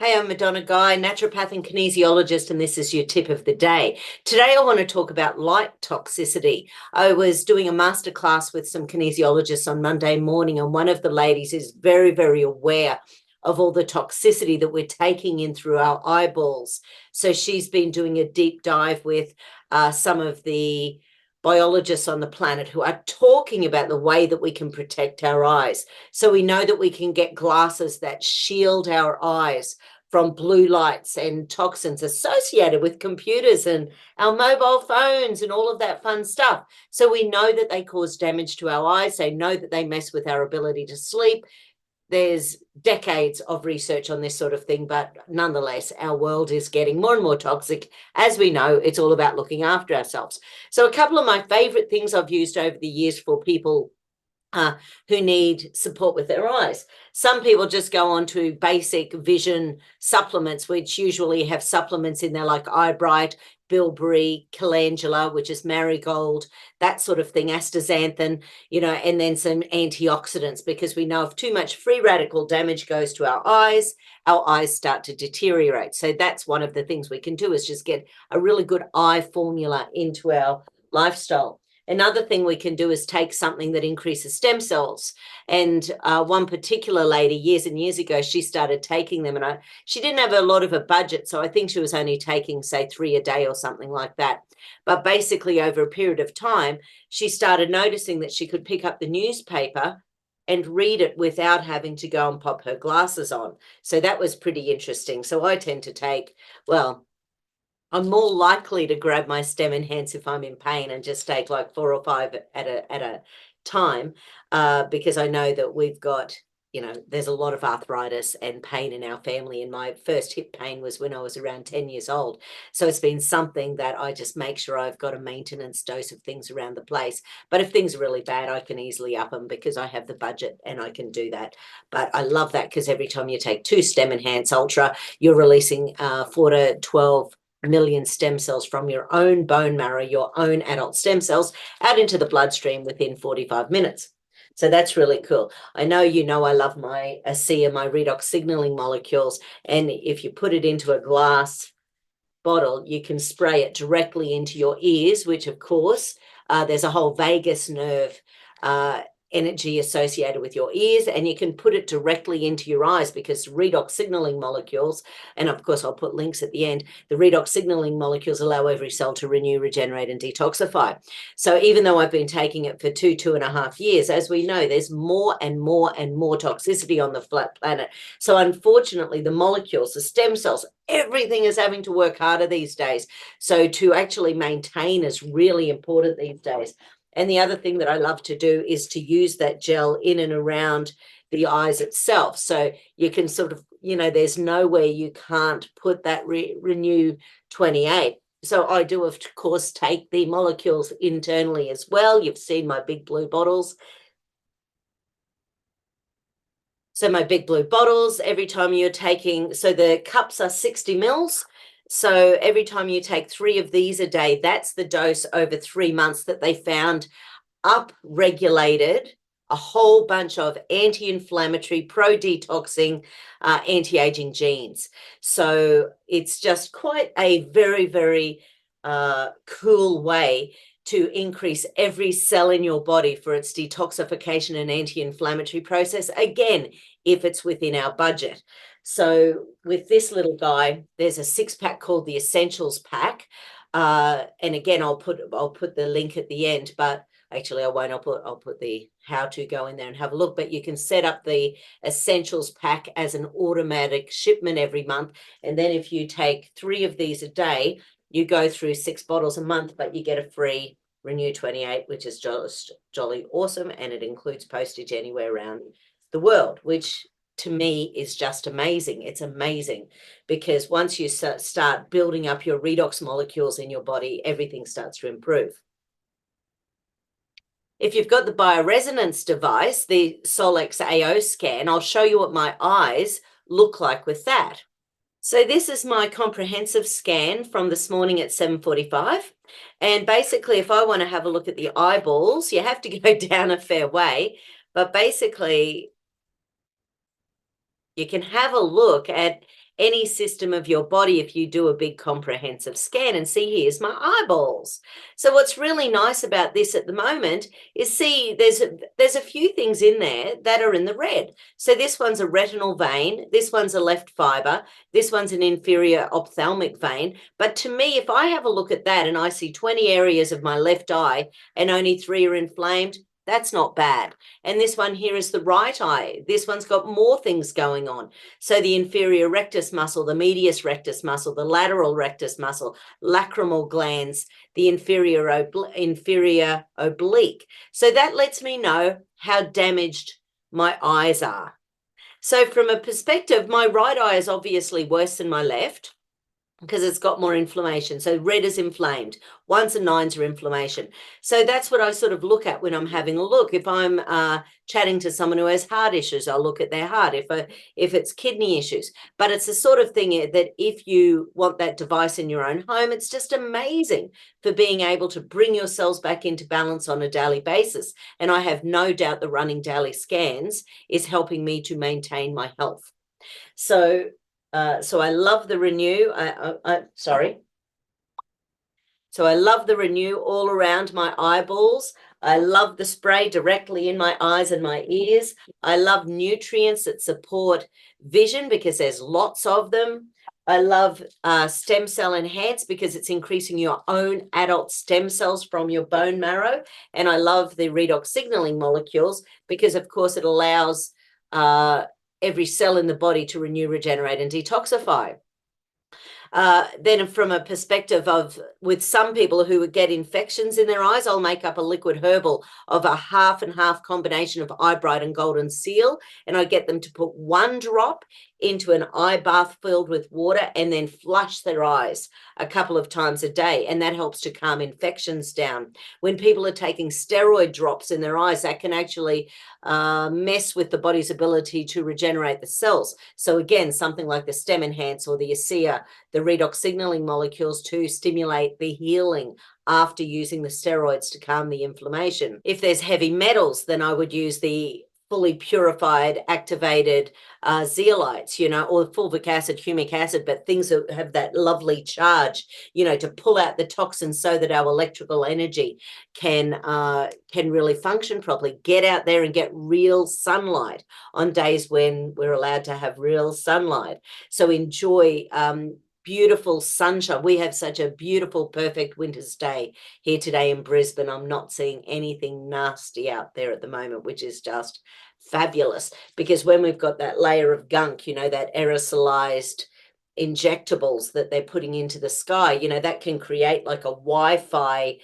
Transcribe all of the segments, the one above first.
Hey, I'm Madonna Guy, naturopath and kinesiologist, and this is your tip of the day. Today, I want to talk about light toxicity. I was doing a masterclass with some kinesiologists on Monday morning, and one of the ladies is very, very aware of all the toxicity that we're taking in through our eyeballs. So she's been doing a deep dive with some of the biologists on the planet who are talking about the way that we can protect our eyes. So we know that we can get glasses that shield our eyes from blue lights and toxins associated with computers and our mobile phones and all of that fun stuff. So we know that they cause damage to our eyes. They know that they mess with our ability to sleep. There's decades of research on this sort of thing, but nonetheless, our world is getting more and more toxic. As we know, it's all about looking after ourselves. So a couple of my favorite things I've used over the years for people who need support with their eyes. Some people just go on to basic vision supplements, which usually have supplements in there like eye bright, bilberry, calendula, which is marigold, that sort of thing, astaxanthin, and then some antioxidants, because we know if too much free radical damage goes to our eyes start to deteriorate. So that's one of the things we can do, is just get a really good eye formula into our lifestyle. Another thing we can do is take something that increases stem cells. And one particular lady, years and years ago, she started taking them, and she didn't have a lot of a budget, so I think she was only taking, say, 3 a day or something like that. But basically, over a period of time, she started noticing that she could pick up the newspaper and read it without having to go and pop her glasses on. So that was pretty interesting. So I tend to take, I'm more likely to grab my stem enhance if I'm in pain and just take like 4 or 5 at a time, because I know that we've got, there's a lot of arthritis and pain in our family. And my first hip pain was when I was around 10 years old. So it's been something that I just make sure I've got a maintenance dose of things around the place. But if things are really bad, I can easily up them because I have the budget and I can do that. But I love that, because every time you take 2 stem enhance ultra, you're releasing 4 to 12 million stem cells from your own bone marrow, your own adult stem cells, out into the bloodstream within 45 minutes. So that's really cool. I know I love my ASEA, my redox signaling molecules. And if you put it into a glass bottle, you can spray it directly into your ears, which of course, there's a whole vagus nerve energy associated with your ears, and you can put it directly into your eyes, because redox signaling molecules, and of course I'll put links at the end, the redox signaling molecules allow every cell to renew, regenerate, and detoxify. So even though I've been taking it for 2.5 years, as we know, there's more and more and more toxicity on the flat planet. So unfortunately, the molecules, the stem cells, everything is having to work harder these days. So to actually maintain is really important these days. And the other thing that I love to do is to use that gel in and around the eyes itself. So you can sort of, there's nowhere you can't put that Renew 28. So I do, of course, take the molecules internally as well. You've seen my big blue bottles. So my big blue bottles, every time you're taking, so the cups are 60 mils. So every time you take 3 of these a day, that's the dose over 3 months that they found up-regulated a whole bunch of anti-inflammatory, pro-detoxing, anti-aging genes. So it's just quite a very, very cool way to increase every cell in your body for its detoxification and anti-inflammatory process, again, if it's within our budget. So with this little guy, there's a 6-pack called the Essentials Pack. And again, I'll put the link at the end, but actually I won't. I'll put the how to go in there and have a look. But you can set up the Essentials Pack as an automatic shipment every month. And then if you take 3 of these a day, you go through 6 bottles a month, but you get a free Renew 28, which is just jolly awesome. And it includes postage anywhere around the world, which to me is just amazing. It's amazing, because once you start building up your redox molecules in your body, everything starts to improve. If you've got the Bioresonance device, the Solex AO scan, I'll show you what my eyes look like with that. So this is my comprehensive scan from this morning at 7:45. And basically, if I want to have a look at the eyeballs, you have to go down a fair way. But basically, you can have a look at any system of your body if you do a big comprehensive scan. And see, here's my eyeballs. So what's really nice about this at the moment is, see, there's a few things in there that are in the red. So this one's a retinal vein, this one's a left fiber, this one's an inferior ophthalmic vein. But to me, if I have a look at that and I see 20 areas of my left eye and only 3 are inflamed, that's not bad. And this one here is the right eye. This one's got more things going on. So the inferior rectus muscle, the medius rectus muscle, the lateral rectus muscle, lacrimal glands, the inferior oblique. So that lets me know how damaged my eyes are. So from a perspective, my right eye is obviously worse than my left, because it's got more inflammation. So red is inflamed. 1s and 9s are inflammation. So that's what I sort of look at when I'm having a look. If I'm chatting to someone who has heart issues, I'll look at their heart. If it's kidney issues. But it's the sort of thing that if you want that device in your own home, it's just amazing for being able to bring your cells back into balance on a daily basis. And I have no doubt the running daily scans is helping me to maintain my health. So I love the Renew. So I love the Renew all around my eyeballs. I love the spray directly in my eyes and my ears. I love nutrients that support vision because there's lots of them. I love stem cell enhance because it's increasing your own adult stem cells from your bone marrow. And I love the redox signaling molecules because, of course, it allows every cell in the body to renew, regenerate, and detoxify. Then from a perspective of, with some people who get infections in their eyes, I'll make up a liquid herbal of a half and half combination of eye bright and golden seal, and I get them to put 1 drop into an eye bath filled with water and then flush their eyes a couple of times a day, and that helps to calm infections down. When people are taking steroid drops in their eyes, that can actually mess with the body's ability to regenerate the cells. So again, something like the stem enhance or the ASEA, the redox signaling molecules to stimulate the healing after using the steroids to calm the inflammation. If there's heavy metals, then I would use the fully purified, activated zeolites, or fulvic acid, humic acid, but things that have that lovely charge, to pull out the toxins so that our electrical energy can really function properly. Get out there and get real sunlight on days when we're allowed to have real sunlight. So enjoy beautiful sunshine. We have such a beautiful, perfect winter's day here today in Brisbane. I'm not seeing anything nasty out there at the moment, which is just fabulous, because when we've got that layer of gunk, that aerosolized injectables that they're putting into the sky, that can create like a Wi-Fi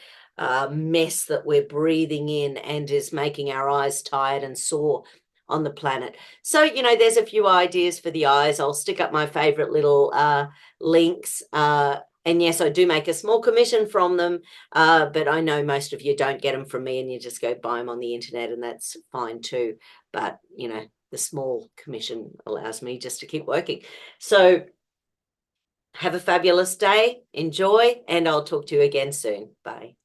mess that we're breathing in and is making our eyes tired and sore on the planet. So, there's a few ideas for the eyes. I'll stick up my favorite little links. And yes, I do make a small commission from them, but I know most of you don't get them from me and you just go buy them on the internet, and that's fine too. But, the small commission allows me just to keep working. So have a fabulous day, enjoy, and I'll talk to you again soon. Bye.